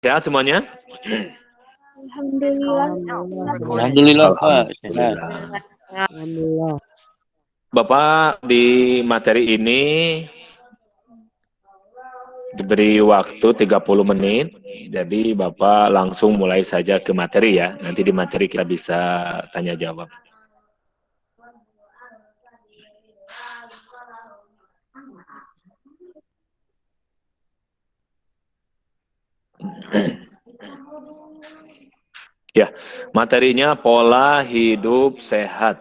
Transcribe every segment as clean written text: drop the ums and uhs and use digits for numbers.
Sehat semuanya? Alhamdulillah. Alhamdulillah Pak. Sehat. Alhamdulillah. Bapak di materi ini diberi waktu 30 menit. Jadi Bapak langsung mulai saja ke materi ya. Nanti di materi kita bisa tanya jawab. Ya, materinya pola hidup sehat.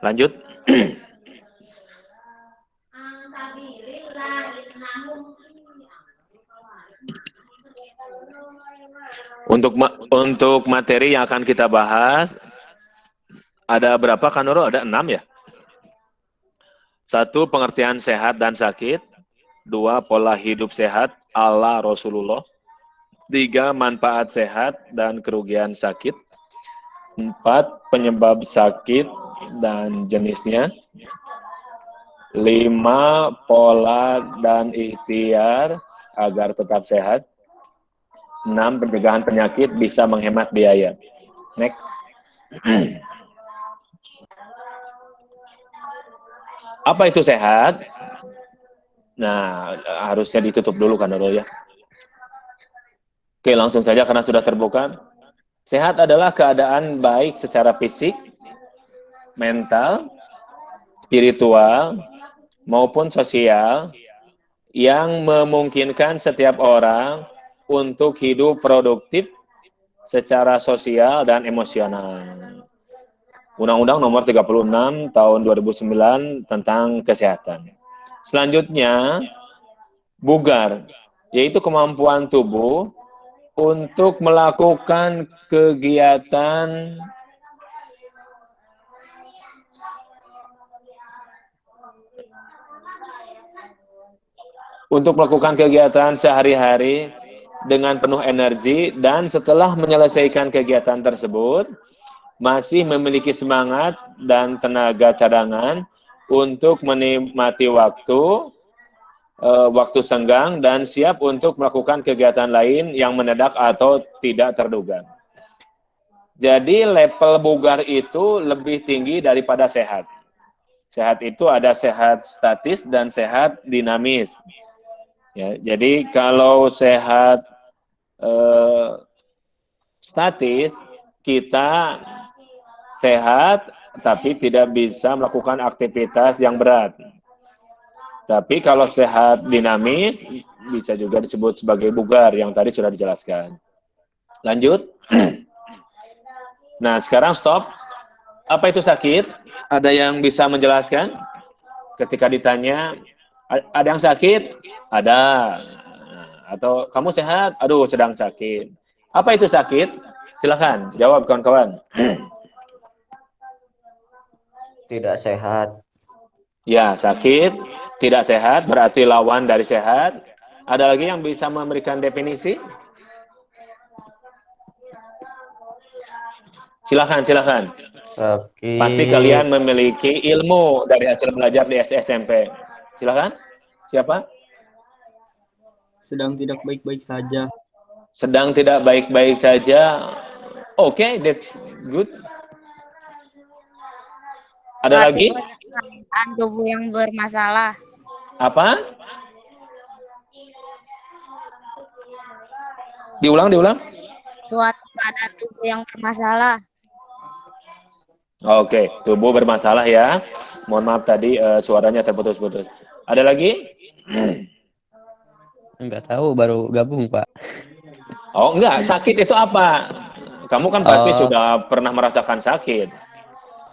Lanjut. Untuk materi yang akan kita bahas, ada berapa kan Nurul? Ada 6 ya? 1. Pengertian sehat dan sakit. 2. Pola hidup sehat ala Rasulullah. 3. Manfaat sehat dan kerugian sakit. 4. Penyebab sakit dan jenisnya. 5. Pola dan ikhtiar agar tetap sehat. 6. Pencegahan penyakit bisa menghemat biaya. Next. Apa itu sehat? Nah, harusnya ditutup dulu kan Nurul ya. Oke, langsung saja karena sudah terbuka. Sehat adalah keadaan baik secara fisik, mental, spiritual, maupun sosial yang memungkinkan setiap orang untuk hidup produktif secara sosial dan emosional. Undang-Undang Nomor 36 Tahun 2009 tentang kesehatan. Selanjutnya, bugar, yaitu kemampuan tubuh untuk melakukan kegiatan sehari-hari dengan penuh energi dan setelah menyelesaikan kegiatan tersebut masih memiliki semangat dan tenaga cadangan untuk menikmati waktu senggang dan siap untuk melakukan kegiatan lain yang mendadak atau tidak terduga. Jadi level bugar itu lebih tinggi daripada sehat. Sehat itu ada sehat statis dan sehat dinamis. Ya, jadi kalau sehat statis, kita sehat tapi tidak bisa melakukan aktivitas yang berat. Tapi kalau sehat dinamis, bisa juga disebut sebagai bugar, yang tadi sudah dijelaskan. Lanjut. Nah, sekarang stop. Apa itu sakit? Ada yang bisa menjelaskan? Ketika ditanya, ada yang sakit? Ada. Atau kamu sehat? Aduh, sedang sakit. Apa itu sakit? Silakan, jawab kawan-kawan. Tidak sehat. Ya, sakit, tidak sehat, berarti lawan dari sehat. Ada lagi yang bisa memberikan definisi? Silakan, silakan. Sakit. Pasti kalian memiliki ilmu dari hasil belajar di SMP. Silakan. Siapa? Sedang tidak baik-baik saja. Sedang tidak baik-baik saja. Oke, that's good. Ada lagi? Keadaan tubuh yang bermasalah. Apa? Diulang. Suatu keadaan tubuh yang bermasalah. Oke, tubuh bermasalah ya. Mohon maaf tadi suaranya terputus-putus. Ada lagi? Enggak tahu, baru gabung Pak. Oh enggak, sakit itu apa? Kamu kan pasti sudah pernah merasakan sakit.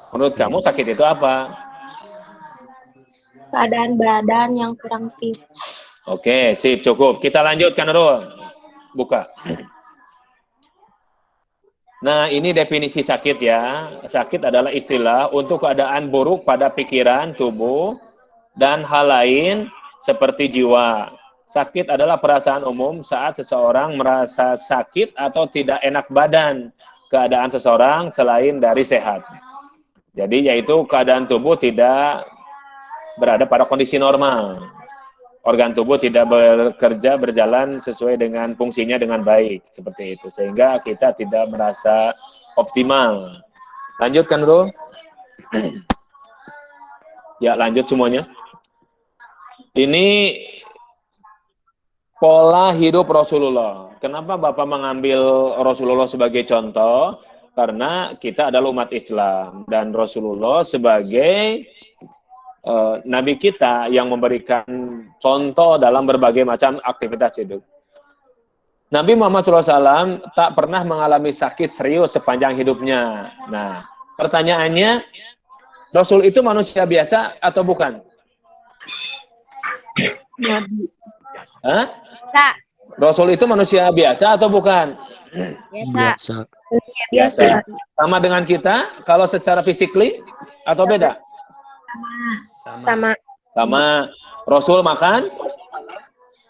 Menurut kamu sakit itu apa? Keadaan badan yang kurang fit. Oke, sip, cukup. Kita lanjutkan dulu. Buka. Nah, ini definisi sakit ya. Sakit adalah istilah untuk keadaan buruk pada pikiran, tubuh, dan hal lain seperti jiwa. Sakit adalah perasaan umum saat seseorang merasa sakit atau tidak enak badan. Keadaan seseorang selain dari sehat. Jadi yaitu keadaan tubuh tidak berada pada kondisi normal. organ tubuh tidak bekerja berjalan sesuai dengan fungsinya dengan baik seperti itu, sehingga kita tidak merasa optimal. Lanjutkan bro. Ya lanjut semuanya. Ini pola hidup Rasulullah. Kenapa Bapak mengambil Rasulullah sebagai contoh? Karena kita adalah umat Islam dan Rasulullah sebagai Nabi kita yang memberikan contoh dalam berbagai macam aktivitas hidup. Nabi Muhammad SAW tak pernah mengalami sakit serius sepanjang hidupnya. Nah, pertanyaannya, Rasul itu manusia biasa atau bukan? Hah? Biasa. Rasul itu manusia biasa atau bukan? Biasa. Biasa. Sama dengan kita, kalau secara fisikly atau beda? Sama. Sama. Rasul makan?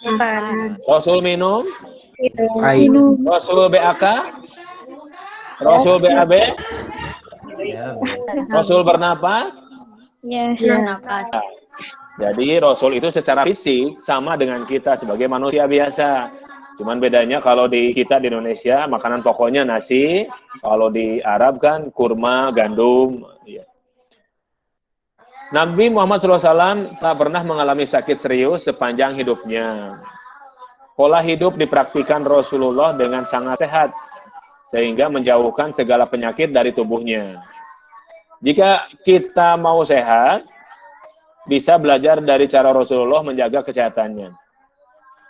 Makan. Rasul minum? Minum. Rasul BAK? Rasul BAB? Rasul bernapas? Ya. Napas. Jadi Rasul itu secara fisik sama dengan kita sebagai manusia biasa. Cuman bedanya kalau di kita di Indonesia makanan pokoknya nasi, kalau di Arab kan kurma, gandum. Ya. Nabi Muhammad SAW tak pernah mengalami sakit serius sepanjang hidupnya. Pola hidup dipraktikkan Rasulullah dengan sangat sehat, sehingga menjauhkan segala penyakit dari tubuhnya. Jika kita mau sehat, bisa belajar dari cara Rasulullah menjaga kesehatannya.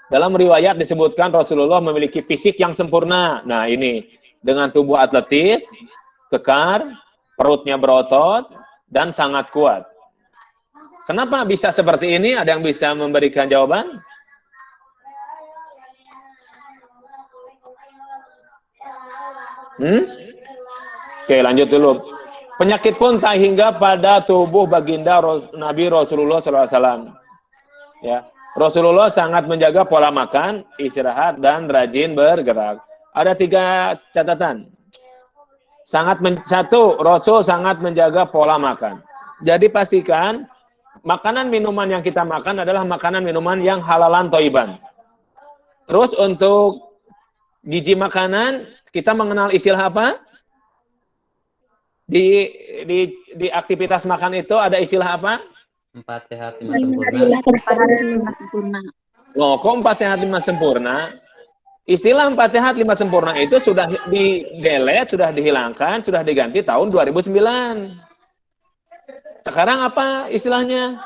Dalam riwayat disebutkan Rasulullah memiliki fisik yang sempurna. Nah ini, dengan tubuh atletis, kekar, perutnya berotot, dan sangat kuat. Kenapa bisa seperti ini? Ada yang bisa memberikan jawaban? Oke, lanjut dulu. Penyakit pun tak hingga pada tubuh baginda Nabi Rasulullah SAW. Ya, Rasulullah sangat menjaga pola makan, istirahat, dan rajin bergerak. Ada 3 catatan. Satu, Rasul sangat menjaga pola makan. Jadi pastikan makanan minuman yang kita makan adalah makanan minuman yang halalan toiban. Terus untuk gizi makanan, kita mengenal istilah apa? Di aktivitas makan itu ada istilah apa? 4 sehat 5 sempurna. Oh, kok 4 sehat 5 sempurna? Istilah 4 sehat 5 sempurna itu sudah di-delete, sudah dihilangkan, sudah diganti tahun 2009. Sekarang apa istilahnya?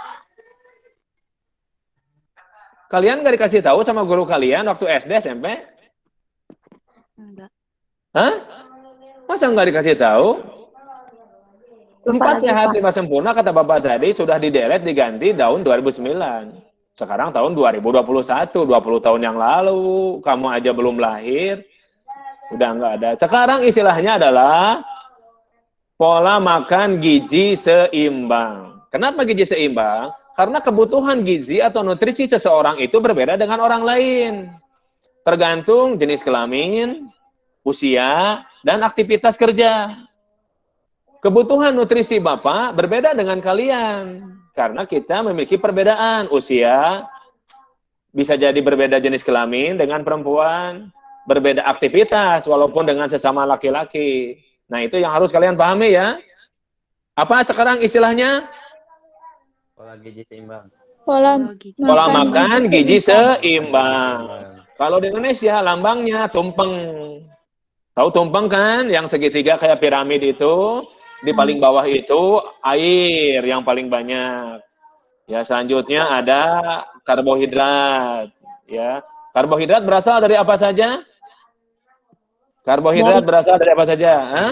Kalian nggak dikasih tahu sama guru kalian waktu SD, SMP? Enggak. Hah? Masa nggak dikasih tahu? 4 sehat 5 sempurna kata Bapak tadi sudah di-delete, diganti tahun 2009. Sekarang tahun 2021, 20 tahun yang lalu, kamu aja belum lahir, udah nggak ada. Sekarang istilahnya adalah pola makan gizi seimbang. Kenapa gizi seimbang? Karena kebutuhan gizi atau nutrisi seseorang itu berbeda dengan orang lain. Tergantung jenis kelamin, usia, dan aktivitas kerja. Kebutuhan nutrisi Bapak berbeda dengan kalian. Karena kita memiliki perbedaan. Usia, bisa jadi berbeda jenis kelamin dengan perempuan. Berbeda aktivitas, walaupun dengan sesama laki-laki. Nah, itu yang harus kalian pahami ya. Apa sekarang istilahnya? Pola gizi seimbang. Pola makan gizi seimbang. Kalau di Indonesia, lambangnya tumpeng. Tahu tumpeng kan? Yang segitiga kayak piramid itu. Di paling bawah itu air yang paling banyak. Ya, selanjutnya ada karbohidrat. Ya, karbohidrat berasal dari apa saja? Karbohidrat berasal dari apa saja? Hah?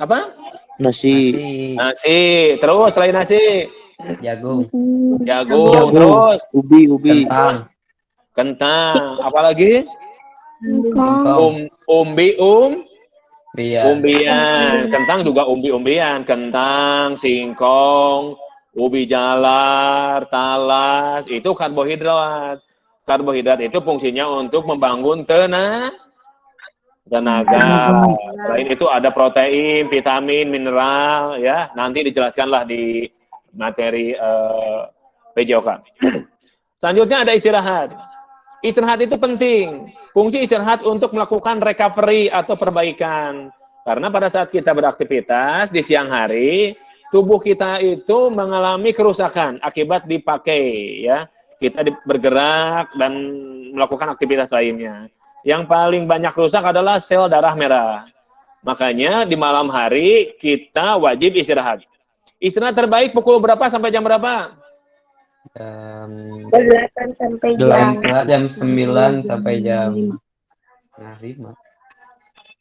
Apa? Nasi. Nasi. Terus selain nasi? Jagung. Jagung. Terus? Ubi. Kentang. Apalagi? Umbi. Umbian, kentang juga umbi-umbian, kentang, singkong, ubi jalar, talas, itu karbohidrat. Karbohidrat itu fungsinya untuk membangun tenaga. Selain itu ada protein, vitamin, mineral, ya. Nanti dijelaskanlah di materi PJOK. Selanjutnya ada istirahat. Istirahat itu penting. Fungsi istirahat untuk melakukan recovery atau perbaikan. Karena pada saat kita beraktivitas di siang hari, tubuh kita itu mengalami kerusakan akibat dipakai, ya. Kita bergerak dan melakukan aktivitas lainnya. Yang paling banyak rusak adalah sel darah merah. Makanya di malam hari kita wajib istirahat. Istirahat terbaik pukul berapa sampai jam berapa? Jam 8 sampai jam 9 sampai jam 5.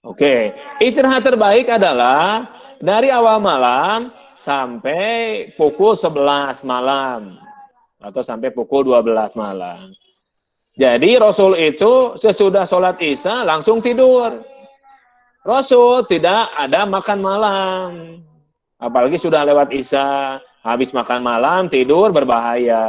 Oke, istirahat terbaik adalah dari awal malam sampai pukul 11 malam atau sampai pukul 12 malam. Jadi Rasul itu sesudah sholat Isya langsung tidur. Rasul tidak ada makan malam. Apalagi sudah lewat Isya, habis makan malam tidur berbahaya.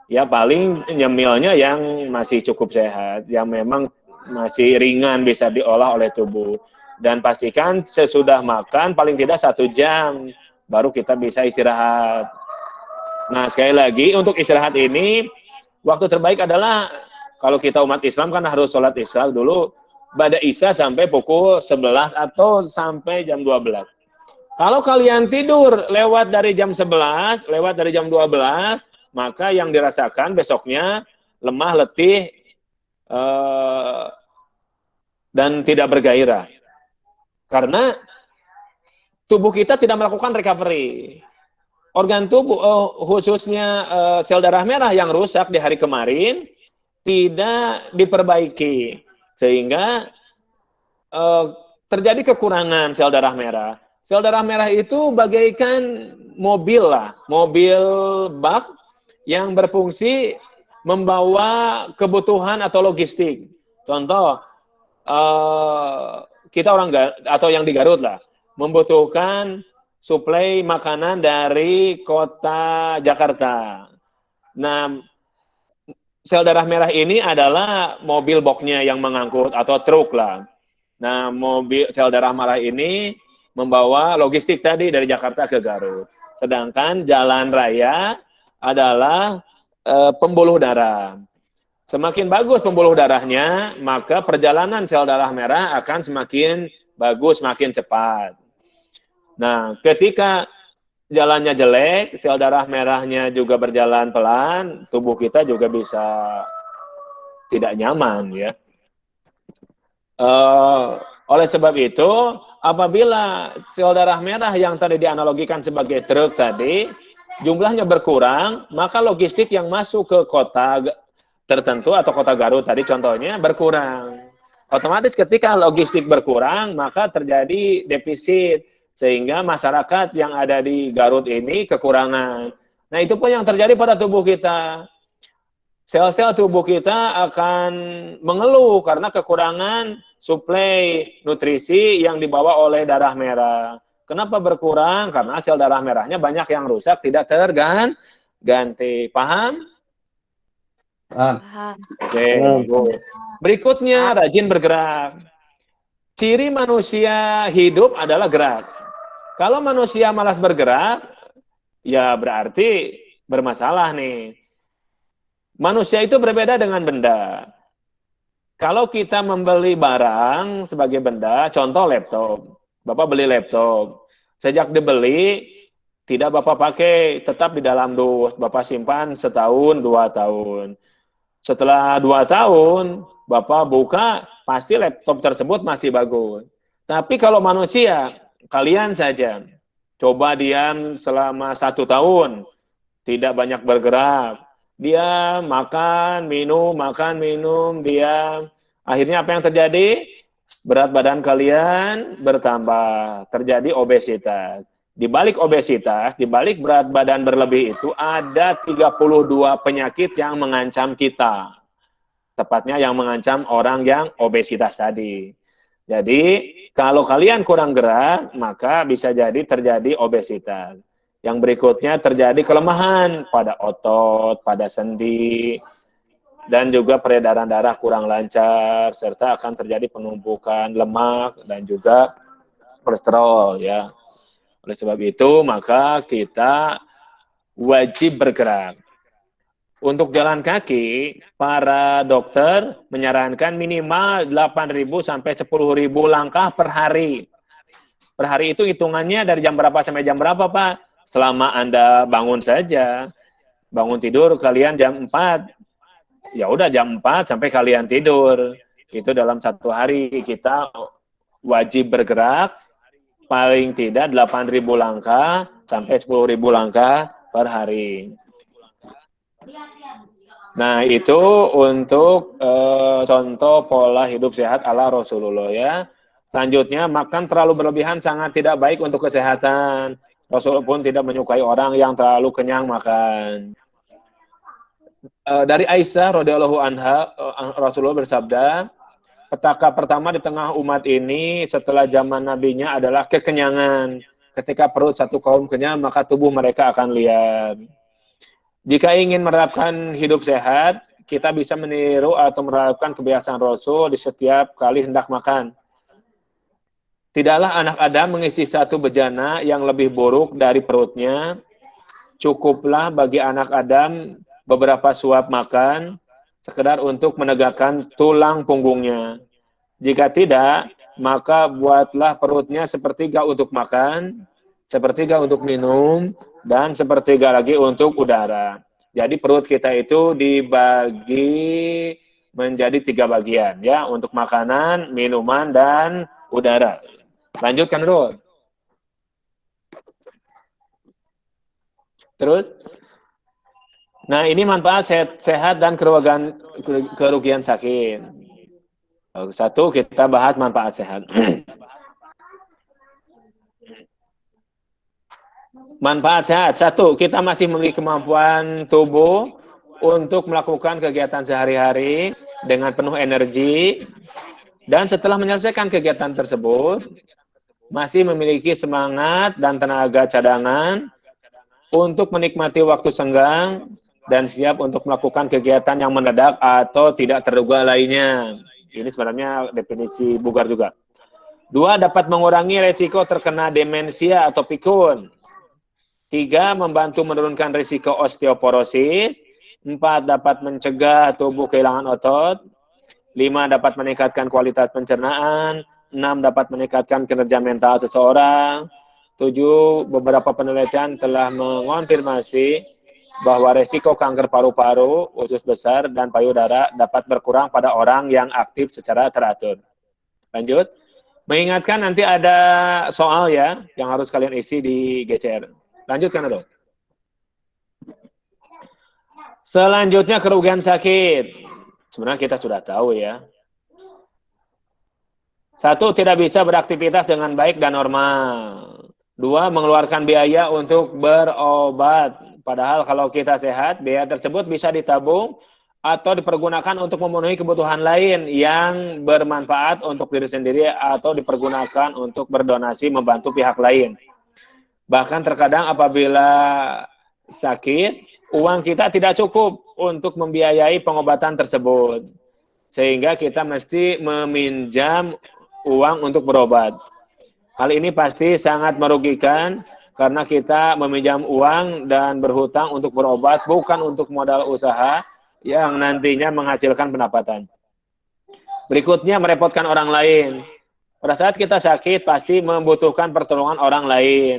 Ya paling nyemilnya yang masih cukup sehat, yang memang masih ringan bisa diolah oleh tubuh. Dan pastikan sesudah makan paling tidak 1 jam baru kita bisa istirahat. Nah sekali lagi untuk istirahat ini waktu terbaik adalah kalau kita umat Islam kan harus sholat Isya dulu pada Isya sampai pukul 11 atau sampai jam 12. Kalau kalian tidur lewat dari jam 11, lewat dari jam 12, maka yang dirasakan besoknya lemah, letih, dan tidak bergairah. Karena tubuh kita tidak melakukan recovery. Organ tubuh, khususnya sel darah merah yang rusak di hari kemarin, tidak diperbaiki. Sehingga terjadi kekurangan sel darah merah. Sel darah merah itu bagaikan mobil lah, mobil bak yang berfungsi membawa kebutuhan atau logistik. Contoh, kita orang atau yang di Garut lah, membutuhkan suplai makanan dari kota Jakarta. Nah, sel darah merah ini adalah mobil boxnya yang mengangkut atau truk lah. Nah, mobil sel darah merah ini membawa logistik tadi dari Jakarta ke Garut. Sedangkan jalan raya adalah pembuluh darah. Semakin bagus pembuluh darahnya, maka perjalanan sel darah merah akan semakin bagus, semakin cepat. Nah, ketika jalannya jelek, sel darah merahnya juga berjalan pelan, tubuh kita juga bisa tidak nyaman, ya. Oleh sebab itu, apabila sel darah merah yang tadi dianalogikan sebagai truk tadi, jumlahnya berkurang, maka logistik yang masuk ke kota tertentu atau kota Garut tadi contohnya berkurang. Otomatis ketika logistik berkurang, maka terjadi defisit, sehingga masyarakat yang ada di Garut ini kekurangan. Nah, itu pun yang terjadi pada tubuh kita. Sel-sel tubuh kita akan mengeluh karena kekurangan suplai nutrisi yang dibawa oleh darah merah. Kenapa berkurang? Karena sel darah merahnya banyak yang rusak, tidak terganti. Paham? Paham. Oke, bagus. Berikutnya, rajin bergerak. Ciri manusia hidup adalah gerak. Kalau manusia malas bergerak, ya berarti bermasalah nih. Manusia itu berbeda dengan benda. Kalau kita membeli barang sebagai benda, contoh laptop. Bapak beli laptop. Sejak dibeli, tidak Bapak pakai, tetap di dalam dus. Bapak simpan setahun, 2 tahun. Setelah 2 tahun, Bapak buka, pasti laptop tersebut masih bagus. Tapi kalau manusia, kalian saja, coba diam selama 1 tahun, tidak banyak bergerak. Dia makan, minum, diam. Akhirnya apa yang terjadi? Berat badan kalian bertambah, terjadi obesitas. Di balik obesitas, di balik berat badan berlebih itu ada 32 penyakit yang mengancam kita. Tepatnya yang mengancam orang yang obesitas tadi. Jadi, kalau kalian kurang gerak, maka bisa jadi terjadi obesitas. Yang berikutnya terjadi kelemahan pada otot, pada sendi, dan juga peredaran darah kurang lancar, serta akan terjadi penumpukan lemak dan juga kolesterol, ya. Oleh sebab itu, maka kita wajib bergerak. Untuk jalan kaki, para dokter menyarankan minimal 8.000 sampai 10.000 langkah per hari. Per hari itu hitungannya dari jam berapa sampai jam berapa, Pak? Selama Anda bangun saja. Bangun tidur kalian jam 4. Ya udah jam 4 sampai kalian tidur. Itu dalam satu hari kita wajib bergerak paling tidak 8.000 langkah sampai 10.000 langkah per hari. Nah, itu untuk contoh pola hidup sehat ala Rasulullah ya. Selanjutnya, makan terlalu berlebihan sangat tidak baik untuk kesehatan. Rasul pun tidak menyukai orang yang terlalu kenyang makan. Dari Aisyah radhiyallahu anha, Rasulullah bersabda, petaka pertama di tengah umat ini setelah zaman nabinya adalah kekenyangan. Ketika perut satu kaum kenyang, maka tubuh mereka akan liar. Jika ingin menerapkan hidup sehat, kita bisa meniru atau menerapkan kebiasaan Rasul di setiap kali hendak makan. Tidaklah anak Adam mengisi satu bejana yang lebih buruk dari perutnya. Cukuplah bagi anak Adam beberapa suap makan, sekedar untuk menegakkan tulang punggungnya. Jika tidak, maka buatlah perutnya sepertiga untuk makan, sepertiga untuk minum, dan sepertiga lagi untuk udara. Jadi perut kita itu dibagi menjadi 3 bagian ya, untuk makanan, minuman, dan udara. Lanjutkan, Rul. Terus, nah ini manfaat sehat dan kerugian sakit. Satu, kita bahas manfaat sehat. Manfaat sehat. Satu, kita masih memiliki kemampuan tubuh untuk melakukan kegiatan sehari-hari dengan penuh energi. Dan setelah menyelesaikan kegiatan tersebut, masih memiliki semangat dan tenaga cadangan untuk menikmati waktu senggang dan siap untuk melakukan kegiatan yang mendadak atau tidak terduga lainnya. Ini sebenarnya definisi bugar juga. 2, dapat mengurangi resiko terkena demensia atau pikun. 3, membantu menurunkan risiko osteoporosis. 4, dapat mencegah tubuh kehilangan otot. 5, dapat meningkatkan kualitas pencernaan. 6, dapat meningkatkan kinerja mental seseorang. 7, beberapa penelitian telah mengonfirmasi bahwa resiko kanker paru-paru, usus besar, dan payudara dapat berkurang pada orang yang aktif secara teratur. Lanjut. Mengingatkan nanti ada soal ya, yang harus kalian isi di GCR. Lanjutkan, dong. Selanjutnya kerugian sakit. Sebenarnya kita sudah tahu ya. 1, tidak bisa beraktivitas dengan baik dan normal. 2, mengeluarkan biaya untuk berobat. Padahal kalau kita sehat, biaya tersebut bisa ditabung atau dipergunakan untuk memenuhi kebutuhan lain yang bermanfaat untuk diri sendiri atau dipergunakan untuk berdonasi membantu pihak lain. Bahkan terkadang apabila sakit, uang kita tidak cukup untuk membiayai pengobatan tersebut. Sehingga kita mesti meminjam uang untuk berobat. Hal ini pasti sangat merugikan karena kita meminjam uang dan berhutang untuk berobat bukan untuk modal usaha yang nantinya menghasilkan pendapatan. Berikutnya, merepotkan orang lain. Pada saat kita sakit pasti membutuhkan pertolongan orang lain,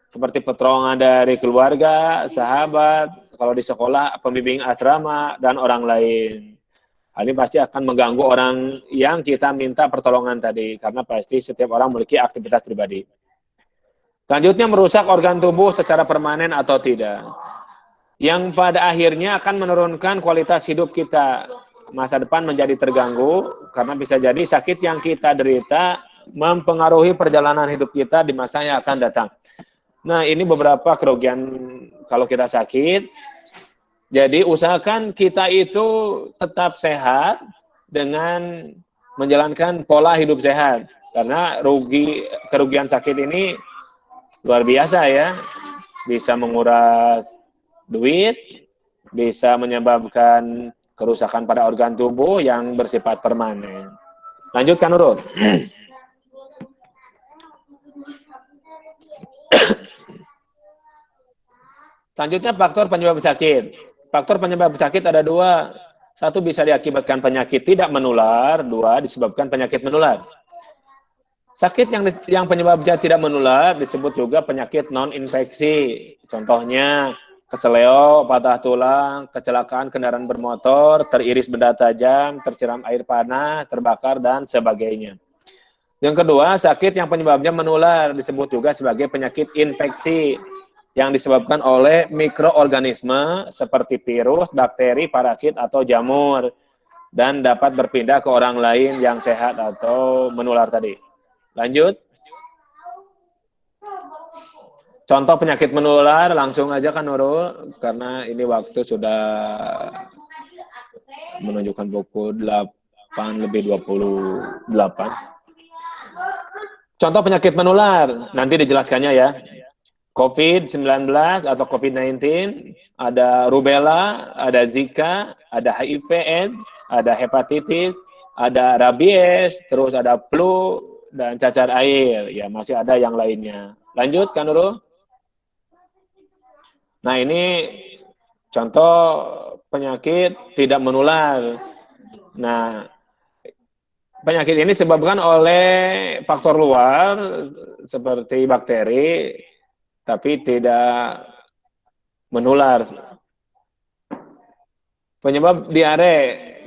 seperti pertolongan dari keluarga, sahabat, kalau di sekolah pembimbing asrama, dan orang lain. Hal ini pasti akan mengganggu orang yang kita minta pertolongan tadi, karena pasti setiap orang memiliki aktivitas pribadi. Selanjutnya, merusak organ tubuh secara permanen atau tidak, yang pada akhirnya akan menurunkan kualitas hidup kita. Masa depan menjadi terganggu, karena bisa jadi sakit yang kita derita mempengaruhi perjalanan hidup kita di masa yang akan datang. Nah, ini beberapa kerugian kalau kita sakit. Jadi usahakan kita itu tetap sehat dengan menjalankan pola hidup sehat. Karena kerugian sakit ini luar biasa ya. Bisa menguras duit, bisa menyebabkan kerusakan pada organ tubuh yang bersifat permanen. Lanjutkan, Nurul. Selanjutnya faktor penyebab sakit. Faktor penyebab sakit ada dua. Satu bisa diakibatkan penyakit tidak menular, dua disebabkan penyakit menular. Sakit yang penyebabnya tidak menular disebut juga penyakit non-infeksi. Contohnya keseleo, patah tulang, kecelakaan kendaraan bermotor, teriris benda tajam, tersiram air panas, terbakar, dan sebagainya. Yang kedua, sakit yang penyebabnya menular disebut juga sebagai penyakit infeksi yang disebabkan oleh mikroorganisme seperti virus, bakteri, parasit, atau jamur dan dapat berpindah ke orang lain yang sehat atau menular tadi. Lanjut. Contoh penyakit menular langsung aja kan Nurul, karena ini waktu sudah menunjukkan pukul 8:28. Contoh penyakit menular, nanti dijelaskannya ya. COVID-19 atau COVID-19, ada rubella, ada Zika, ada HIV/AIDS, ada hepatitis, ada rabies, terus ada flu, dan cacar air. Ya, masih ada yang lainnya. Lanjut, kan Nurul? Nah, ini contoh penyakit tidak menular. Nah, penyakit ini disebabkan oleh faktor luar seperti bakteri, tapi tidak menular. Penyebab diare,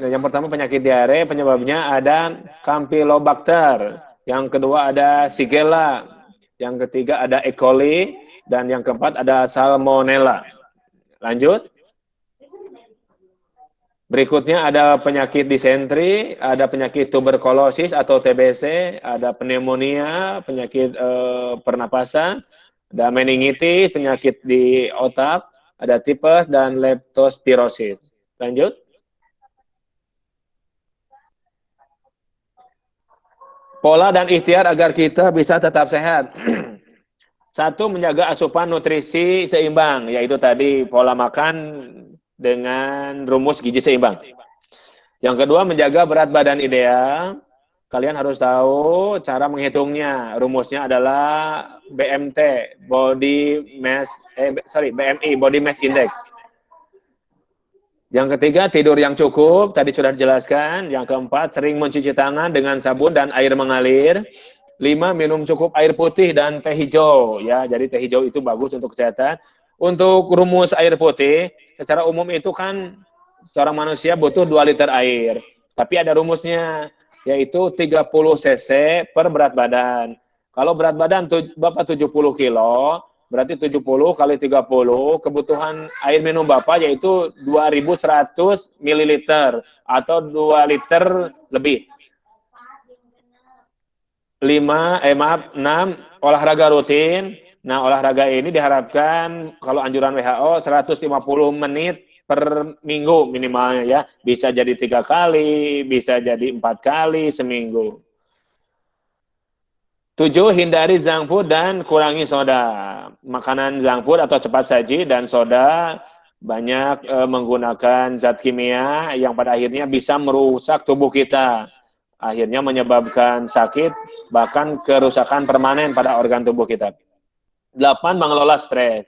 yang pertama penyakit diare, penyebabnya ada Campylobacter, yang kedua ada Shigella, yang ketiga ada E. coli, dan yang keempat ada Salmonella. Lanjut. Berikutnya ada penyakit disentri, ada penyakit tuberkulosis atau TBC, ada pneumonia, penyakit pernapasan, ada meningitis, penyakit di otak, ada tipes, dan leptospirosis. Lanjut. Pola dan ikhtiar agar kita bisa tetap sehat. Satu, menjaga asupan nutrisi seimbang, yaitu tadi pola makan dengan rumus gizi seimbang. Yang kedua, menjaga berat badan ideal. Kalian harus tahu cara menghitungnya. Rumusnya adalah BMT, BMI, Body Mass Index. Yang ketiga, tidur yang cukup, tadi sudah dijelaskan. Yang keempat, sering mencuci tangan dengan sabun dan air mengalir. 5, minum cukup air putih dan teh hijau. Ya, jadi teh hijau itu bagus untuk kesehatan. Untuk rumus air putih, secara umum itu kan seorang manusia butuh 2 liter air. Tapi ada rumusnya, yaitu 30 cc per berat badan. Kalau berat badan Bapak 70 kilo, berarti 70 kali 30, kebutuhan air minum Bapak yaitu 2.100 ml atau 2 liter lebih. 6, olahraga rutin. Nah, olahraga ini diharapkan kalau anjuran WHO 150 menit per minggu minimalnya ya. Bisa jadi 3 kali, bisa jadi 4 kali seminggu. 7, hindari junk food dan kurangi soda. Makanan junk food atau cepat saji dan soda banyak menggunakan zat kimia yang pada akhirnya bisa merusak tubuh kita. Akhirnya menyebabkan sakit, bahkan kerusakan permanen pada organ tubuh kita. 8, mengelola stres.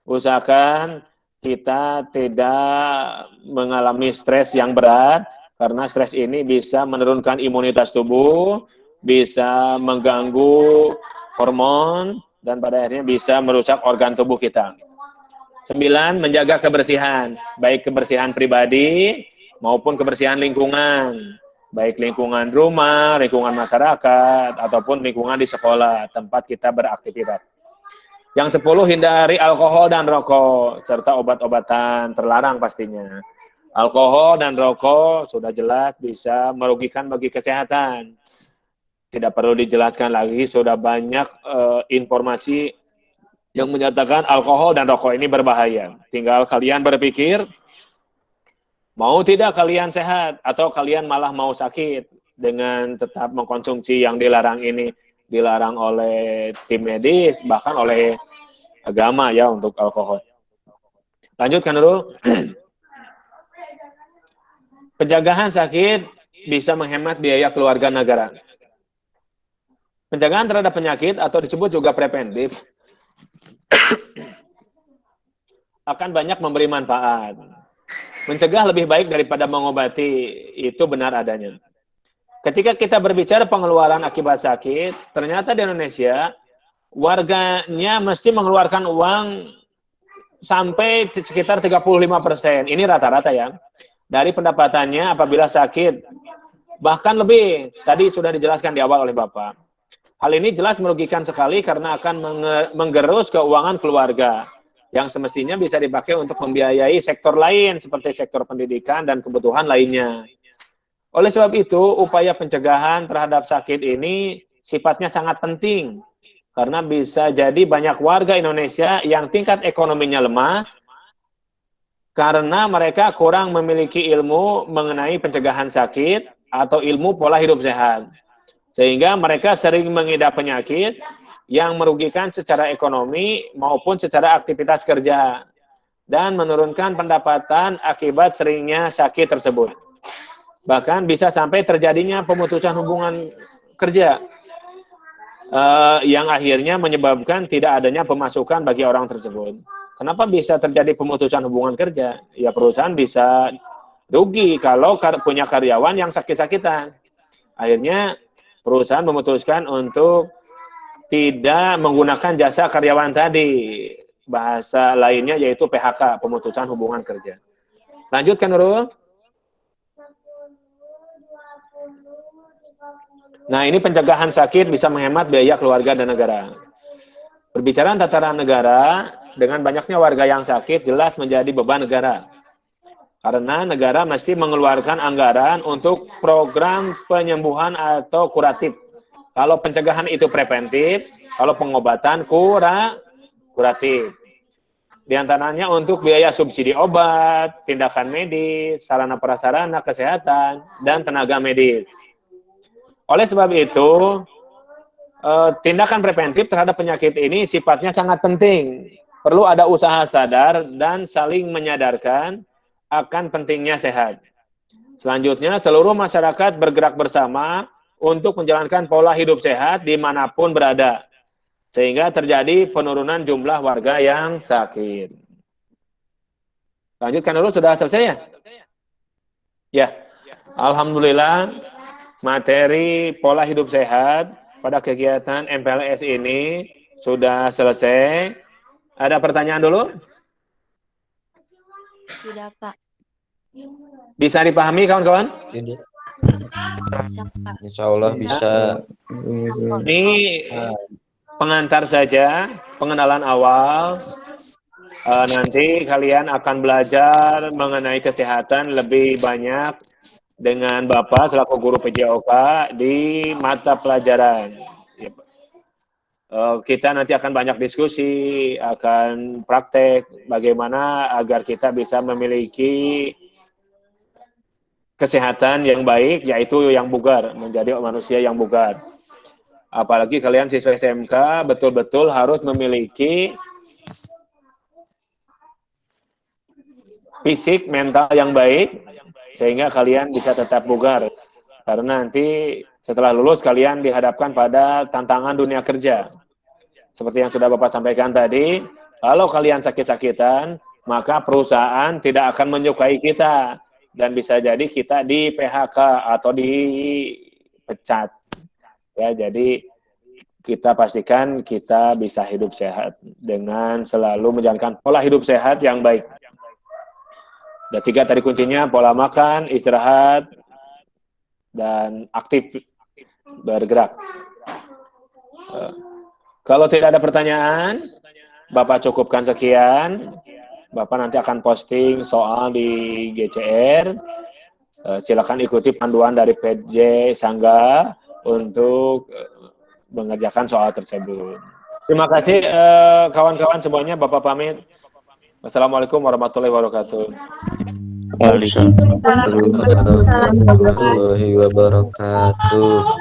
Usahakan kita tidak mengalami stres yang berat, karena stres ini bisa menurunkan imunitas tubuh, bisa mengganggu hormon, dan pada akhirnya bisa merusak organ tubuh kita. 9, menjaga kebersihan, baik kebersihan pribadi maupun kebersihan lingkungan. Baik lingkungan rumah, lingkungan masyarakat, ataupun lingkungan di sekolah, tempat kita beraktivitas. Yang 10, hindari alkohol dan rokok, serta obat-obatan terlarang pastinya. Alkohol dan rokok sudah jelas bisa merugikan bagi kesehatan. Tidak perlu dijelaskan lagi, sudah banyak informasi yang menyatakan alkohol dan rokok ini berbahaya. Tinggal kalian berpikir, mau tidak kalian sehat, atau kalian malah mau sakit dengan tetap mengkonsumsi yang dilarang ini. Dilarang oleh tim medis, bahkan oleh agama ya untuk alkohol. Lanjutkan dulu. Pencegahan sakit bisa menghemat biaya keluarga negara. Pencegahan terhadap penyakit atau disebut juga preventif akan banyak memberi manfaat. Mencegah lebih baik daripada mengobati, itu benar adanya. Ketika kita berbicara pengeluaran akibat sakit, ternyata di Indonesia warganya mesti mengeluarkan uang sampai sekitar 35%. Ini rata-rata ya. Dari pendapatannya apabila sakit. Bahkan lebih. Tadi sudah dijelaskan di awal oleh Bapak. Hal ini jelas merugikan sekali karena akan menggerus keuangan keluarga yang semestinya bisa dipakai untuk membiayai sektor lain seperti sektor pendidikan dan kebutuhan lainnya. Oleh sebab itu, upaya pencegahan terhadap sakit ini sifatnya sangat penting, karena bisa jadi banyak warga Indonesia yang tingkat ekonominya lemah, karena mereka kurang memiliki ilmu mengenai pencegahan sakit atau ilmu pola hidup sehat. Sehingga mereka sering mengidap penyakit yang merugikan secara ekonomi maupun secara aktivitas kerja, dan menurunkan pendapatan akibat seringnya sakit tersebut. Bahkan bisa sampai terjadinya pemutusan hubungan kerja yang akhirnya menyebabkan tidak adanya pemasukan bagi orang tersebut. Kenapa bisa terjadi pemutusan hubungan kerja? Ya perusahaan bisa rugi kalau punya karyawan yang sakit-sakitan. Akhirnya perusahaan memutuskan untuk tidak menggunakan jasa karyawan tadi. Bahasa lainnya yaitu PHK, pemutusan hubungan kerja. Lanjutkan, Nurul. Nah, ini pencegahan sakit bisa menghemat biaya keluarga dan negara. Berbicara tataran negara, dengan banyaknya warga yang sakit jelas menjadi beban negara. Karena negara mesti mengeluarkan anggaran untuk program penyembuhan atau kuratif. Kalau pencegahan itu preventif, kalau pengobatan kuratif. Di antaranya untuk biaya subsidi obat, tindakan medis, sarana prasarana kesehatan, dan tenaga medis. Oleh sebab itu, tindakan preventif terhadap penyakit ini sifatnya sangat penting. Perlu ada usaha sadar dan saling menyadarkan akan pentingnya sehat. Selanjutnya, seluruh masyarakat bergerak bersama untuk menjalankan pola hidup sehat dimanapun berada, sehingga terjadi penurunan jumlah warga yang sakit. Lanjutkan dulu, sudah selesai ya? Ya, alhamdulillah. Materi pola hidup sehat pada kegiatan MPLS ini sudah selesai. Ada pertanyaan dulu? Tidak, Pak. Bisa dipahami, kawan-kawan? Tidak. Bisa, Pak. Insya Allah bisa. Ini pengantar saja, pengenalan awal. Nanti kalian akan belajar mengenai kesehatan lebih banyak dengan Bapak selaku guru PJOK di mata pelajaran. Kita nanti akan banyak diskusi, akan praktek bagaimana agar kita bisa memiliki kesehatan yang baik, yaitu yang bugar, menjadi manusia yang bugar. Apalagi kalian siswa SMK betul-betul harus memiliki fisik, mental yang baik, sehingga kalian bisa tetap bugar. Karena nanti setelah lulus kalian dihadapkan pada tantangan dunia kerja. Seperti yang sudah Bapak sampaikan tadi, kalau kalian sakit-sakitan, maka perusahaan tidak akan menyukai kita. Dan bisa jadi kita di PHK atau dipecat. Ya, jadi kita pastikan kita bisa hidup sehat dengan selalu menjalankan pola hidup sehat yang baik. Ada 3 tadi kuncinya: pola makan, istirahat, dan aktif bergerak. Kalau tidak ada pertanyaan, Bapak cukupkan sekian. Bapak nanti akan posting soal di GCR. Silakan ikuti panduan dari PJ Sangga untuk mengerjakan soal tersebut. Terima kasih kawan-kawan semuanya. Bapak pamit. Wassalamualaikum warahmatullahi wabarakatuh. Waalaikumsalam warahmatullahi wabarakatuh.